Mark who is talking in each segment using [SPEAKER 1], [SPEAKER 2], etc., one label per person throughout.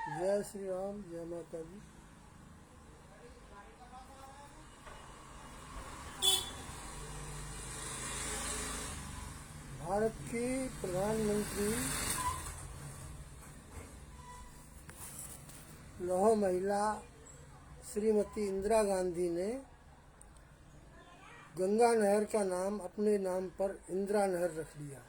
[SPEAKER 1] जय श्री राम, जय माता दी। भारत की प्रधानमंत्री लौह महिला श्रीमती इंदिरा गांधी ने गंगा नहर का नाम अपने नाम पर इंदिरा नहर रख दिया,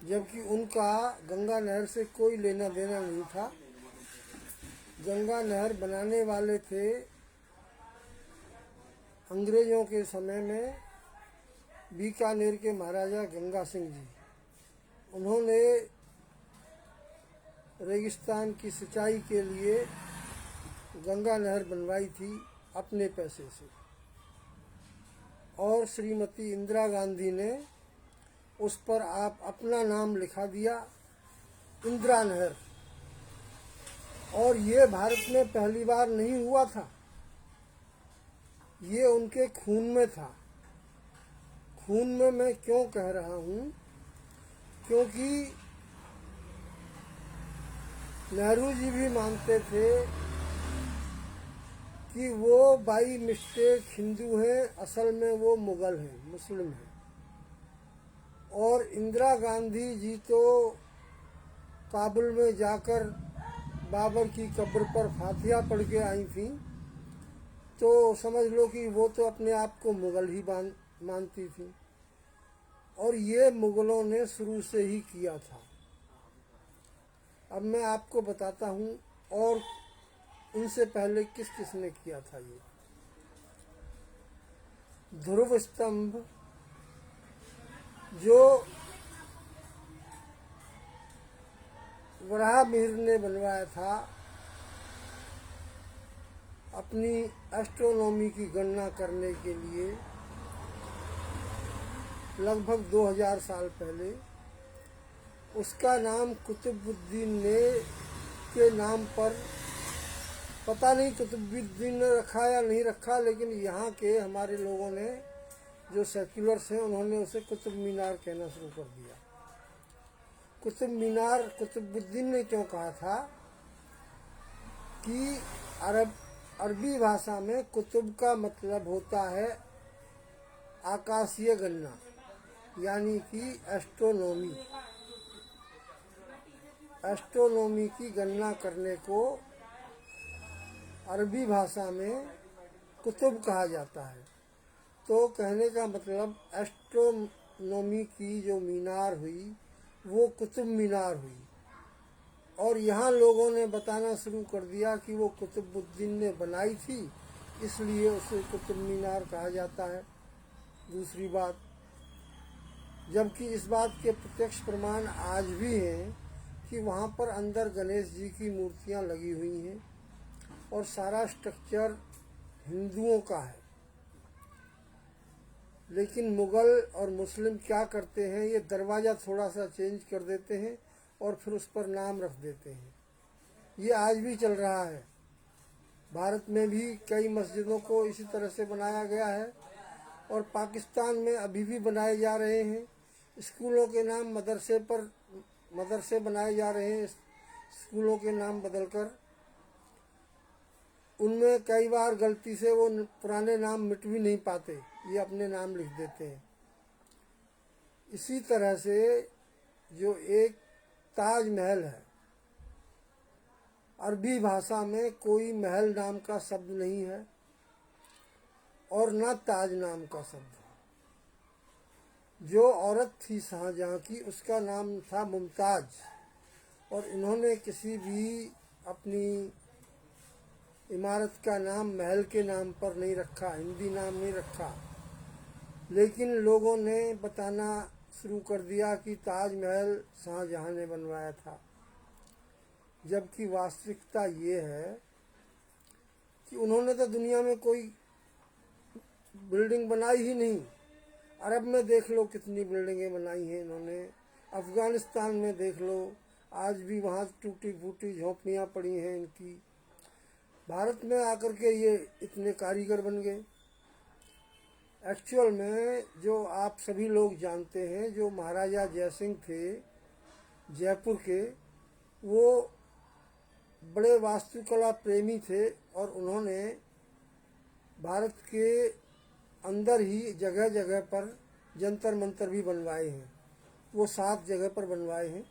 [SPEAKER 1] जबकि उनका गंगा नहर से कोई लेना देना नहीं था। गंगा नहर बनाने वाले थे अंग्रेजों के समय में बीकानेर के महाराजा गंगा सिंह जी। उन्होंने रेगिस्तान की सिंचाई के लिए गंगा नहर बनवाई थी अपने पैसे से, और श्रीमती इंदिरा गांधी ने उस पर आप अपना नाम लिखा दिया, इंदिरा नहर। और ये भारत में पहली बार नहीं हुआ था, ये उनके खून में था। खून में मैं क्यों कह रहा हूँ, क्योंकि नेहरू जी भी मानते थे कि वो बाई मिस्टेक हिंदू हैं, असल में वो मुगल हैं, मुस्लिम हैं। और इंदिरा गांधी जी तो काबुल में जाकर बाबर की कब्र पर फातिहा पढ़ के आई थी, तो समझ लो कि वो तो अपने आप को मुगल ही मानती थी। और ये मुगलों ने शुरू से ही किया था। अब मैं आपको बताता हूँ और उनसे पहले किस किस ने किया था। ये ध्रुव स्तंभ जो वराहमिहिर ने बनवाया था अपनी एस्ट्रोनॉमी की गणना करने के लिए, लगभग 2000 साल पहले। उसका नाम कुतुबुद्दीन ने के नाम पर, पता नहीं कुतुबुद्दीन ने रखा या नहीं रखा, लेकिन यहाँ के हमारे लोगों ने जो सेक्युलर्स हैं उन्होंने उसे कुतुब मीनार कहना शुरू कर दिया। कुतुब मीनार कुतुबुद्दीन ने क्यों कहा था कि अरबी भाषा में कुतुब का मतलब होता है आकाशीय गणना, यानी कि एस्ट्रोनॉमी। एस्ट्रोनॉमी की गणना करने को अरबी भाषा में कुतुब कहा जाता है। तो कहने का मतलब एस्ट्रोनॉमी की जो मीनार हुई वो कुतुब मीनार हुई। और यहाँ लोगों ने बताना शुरू कर दिया कि वो कुतुबुद्दीन ने बनाई थी, इसलिए उसे कुतुब मीनार कहा जाता है। दूसरी बात, जबकि इस बात के प्रत्यक्ष प्रमाण आज भी हैं कि वहाँ पर अंदर गणेश जी की मूर्तियाँ लगी हुई हैं और सारा स्ट्रक्चर हिंदुओं का है। लेकिन मुग़ल और मुस्लिम क्या करते हैं, ये दरवाज़ा थोड़ा सा चेंज कर देते हैं और फिर उस पर नाम रख देते हैं। ये आज भी चल रहा है। भारत में भी कई मस्जिदों को इसी तरह से बनाया गया है, और पाकिस्तान में अभी भी बनाए जा रहे हैं। स्कूलों के नाम मदरसे बनाए जा रहे हैं, स्कूलों के नाम बदलकर। उनमें कई बार गलती से वो पुराने नाम मिट भी नहीं पाते, ये अपने नाम लिख देते हैं। इसी तरह से जो एक ताजमहल है, अरबी भाषा में कोई महल नाम का शब्द नहीं है और न ताज नाम का शब्द है। जो औरत थी शाहजहाँ की, उसका नाम था मुमताज, और इन्होंने किसी भी अपनी इमारत का नाम महल के नाम पर नहीं रखा, हिंदी नाम नहीं रखा। लेकिन लोगों ने बताना शुरू कर दिया कि ताजमहल शाहजहाँ ने बनवाया था, जबकि वास्तविकता ये है कि उन्होंने तो दुनिया में कोई बिल्डिंग बनाई ही नहीं। अरब में देख लो कितनी बिल्डिंगें बनाई हैं इन्होंने, अफ़गानिस्तान में देख लो, आज भी वहाँ टूटी फूटी झोंपड़ियाँ पड़ी हैं इनकी। भारत में आकर के ये इतने कारीगर बन गए। एक्चुअल में जो आप सभी लोग जानते हैं, जो महाराजा जयसिंह थे जयपुर के, वो बड़े वास्तुकला प्रेमी थे और उन्होंने भारत के अंदर ही जगह जगह पर जंतर मंतर भी बनवाए हैं। वो 7 जगह पर बनवाए हैं।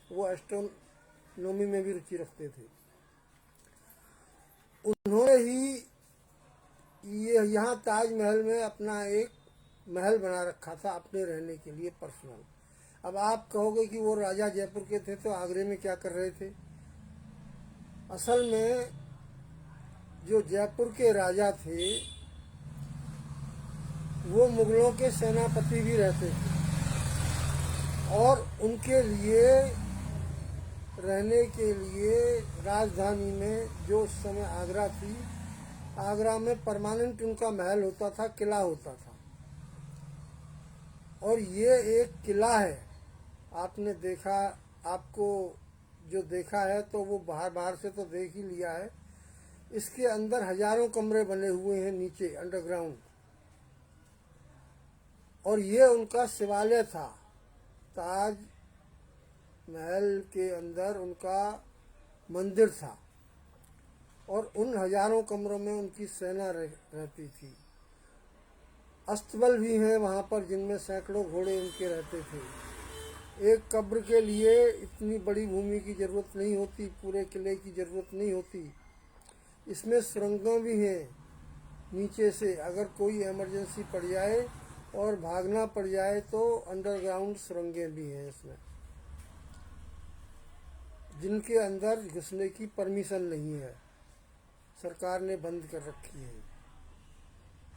[SPEAKER 1] वो एस्ट्रोनॉमी में भी रुचि रखते थे। उन्होंने ही ये यहाँ ताजमहल में अपना एक महल बना रखा था अपने रहने के लिए पर्सनल। अब आप कहोगे कि वो राजा जयपुर के थे तो आगरे में क्या कर रहे थे। असल में जो जयपुर के राजा थे वो मुगलों के सेनापति भी रहते थे और उनके लिए रहने के लिए राजधानी में जो उस समय आगरा थी, आगरा में परमानेंट उनका महल होता था, किला होता था। और ये एक किला है, आपने देखा, आपको जो देखा है तो वो बाहर बाहर से तो देख ही लिया है। इसके अंदर हजारों कमरे बने हुए हैं नीचे अंडरग्राउंड। और ये उनका शिवालय था। ताज महल के अंदर उनका मंदिर था और उन हजारों कमरों में उनकी सेना रहती थी। अस्तबल भी हैं वहाँ पर जिनमें सैकड़ों घोड़े उनके रहते थे। एक कब्र के लिए इतनी बड़ी भूमि की ज़रूरत नहीं होती, पूरे किले की ज़रूरत नहीं होती। इसमें सुरंगें भी हैं नीचे से, अगर कोई इमरजेंसी पड़ जाए और भागना पड़ जाए तो अंडरग्राउंड सुरंगें भी हैं इसमें, जिनके अंदर घुसने की परमिशन नहीं है, सरकार ने बंद कर रखी है।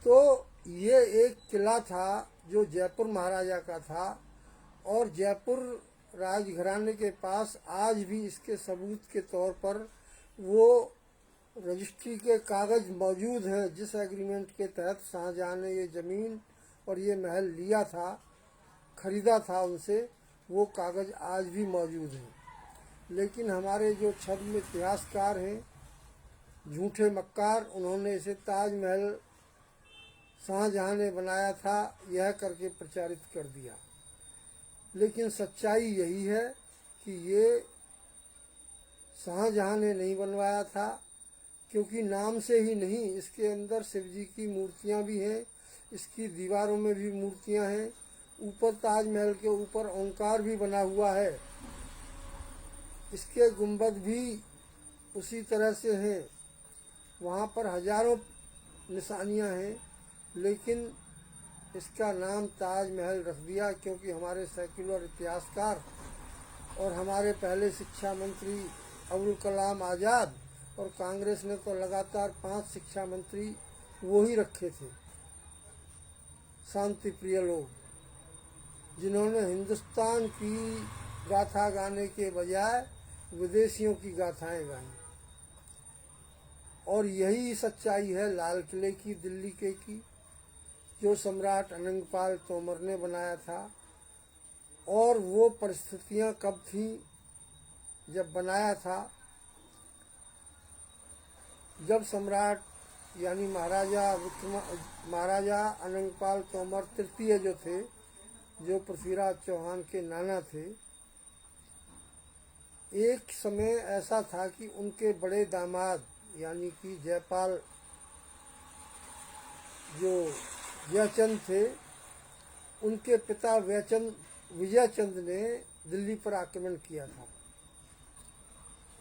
[SPEAKER 1] तो ये एक किला था जो जयपुर महाराजा का था और जयपुर राजघराने के पास आज भी इसके सबूत के तौर पर वो रजिस्ट्री के कागज़ मौजूद हैं। जिस एग्रीमेंट के तहत शाहजहां ने ये ज़मीन और ये महल लिया था, ख़रीदा था उनसे, वो कागज़ आज भी मौजूद हैं। लेकिन हमारे जो छद्म इतिहासकार हैं, झूठे मक्कार, उन्होंने इसे ताजमहल शाहजहां ने बनाया था यह करके प्रचारित कर दिया। लेकिन सच्चाई यही है कि ये शाहजहां ने नहीं बनवाया था, क्योंकि नाम से ही नहीं, इसके अंदर शिव जी की मूर्तियां भी हैं, इसकी दीवारों में भी मूर्तियां हैं, ऊपर ताजमहल के ऊपर ओंकार भी बना हुआ है, इसके गुंबद भी उसी तरह से हैं, वहाँ पर हजारों निशानियां हैं। लेकिन इसका नाम ताजमहल रख दिया क्योंकि हमारे सेक्युलर इतिहासकार और हमारे पहले शिक्षा मंत्री अब्दुल कलाम आज़ाद और कांग्रेस ने तो लगातार 5 शिक्षा मंत्री वो ही रखे थे, शांति प्रिय लोग, जिन्होंने हिंदुस्तान की गाथा गाने के बजाय विदेशियों की गाथाएं गाई। और यही सच्चाई है लाल किले की, दिल्ली के की, जो सम्राट अनंगपाल तोमर ने बनाया था। और वो परिस्थितियां कब थी जब बनाया था, जब सम्राट यानी महाराजा अनंगपाल तोमर तृतीय जो थे, जो पृथ्वीराज चौहान के नाना थे, एक समय ऐसा था कि उनके बड़े दामाद यानी कि जयपाल जो जयचंद थे, उनके पिता विजयचंद ने दिल्ली पर आक्रमण किया था।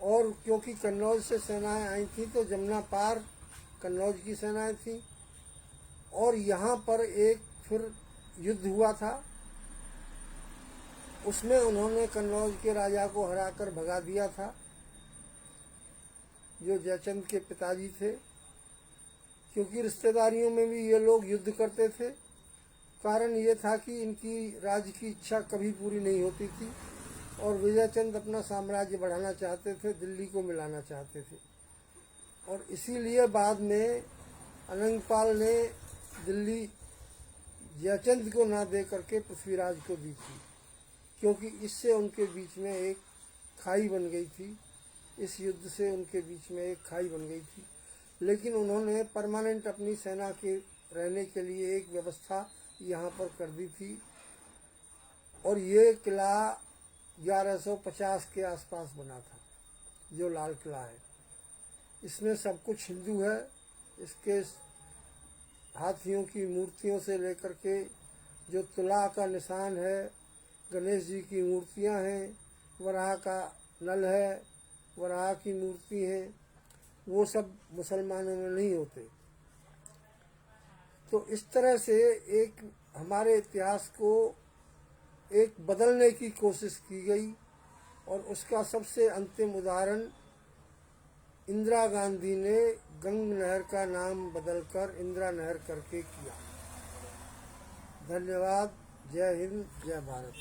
[SPEAKER 1] और क्योंकि कन्नौज से सेनाएं आई थी तो जमुना पार कन्नौज की सेनाएं थी और यहाँ पर एक फिर युद्ध हुआ था। उसमें उन्होंने कन्नौज के राजा को हराकर भगा दिया था, जो जयचंद के पिताजी थे। क्योंकि रिश्तेदारियों में भी ये लोग युद्ध करते थे, कारण ये था कि इनकी राज्य की इच्छा कभी पूरी नहीं होती थी और विजयचंद अपना साम्राज्य बढ़ाना चाहते थे, दिल्ली को मिलाना चाहते थे। और इसीलिए बाद में अनंगपाल ने दिल्ली जयचंद को ना दे करके पृथ्वीराज को दी थी, क्योंकि इससे उनके बीच में एक खाई बन गई थी, इस युद्ध से उनके बीच में एक खाई बन गई थी। लेकिन उन्होंने परमानेंट अपनी सेना के रहने के लिए एक व्यवस्था यहाँ पर कर दी थी और ये किला 1150 के आसपास बना था। जो लाल किला है। इसमें सब कुछ हिंदू है। इसके हाथियों की मूर्तियों से लेकर के जो तुला का निशान है, गणेश जी की मूर्तियां हैं, वराह का नल है, वराह की मूर्ति है, वो सब मुसलमानों में नहीं होते। तो इस तरह से एक हमारे इतिहास को एक बदलने की कोशिश की गई और उसका सबसे अंतिम उदाहरण इंदिरा गांधी ने गंग नहर का नाम बदलकर इंदिरा नहर करके किया। धन्यवाद। जय हिंद, जय भारत।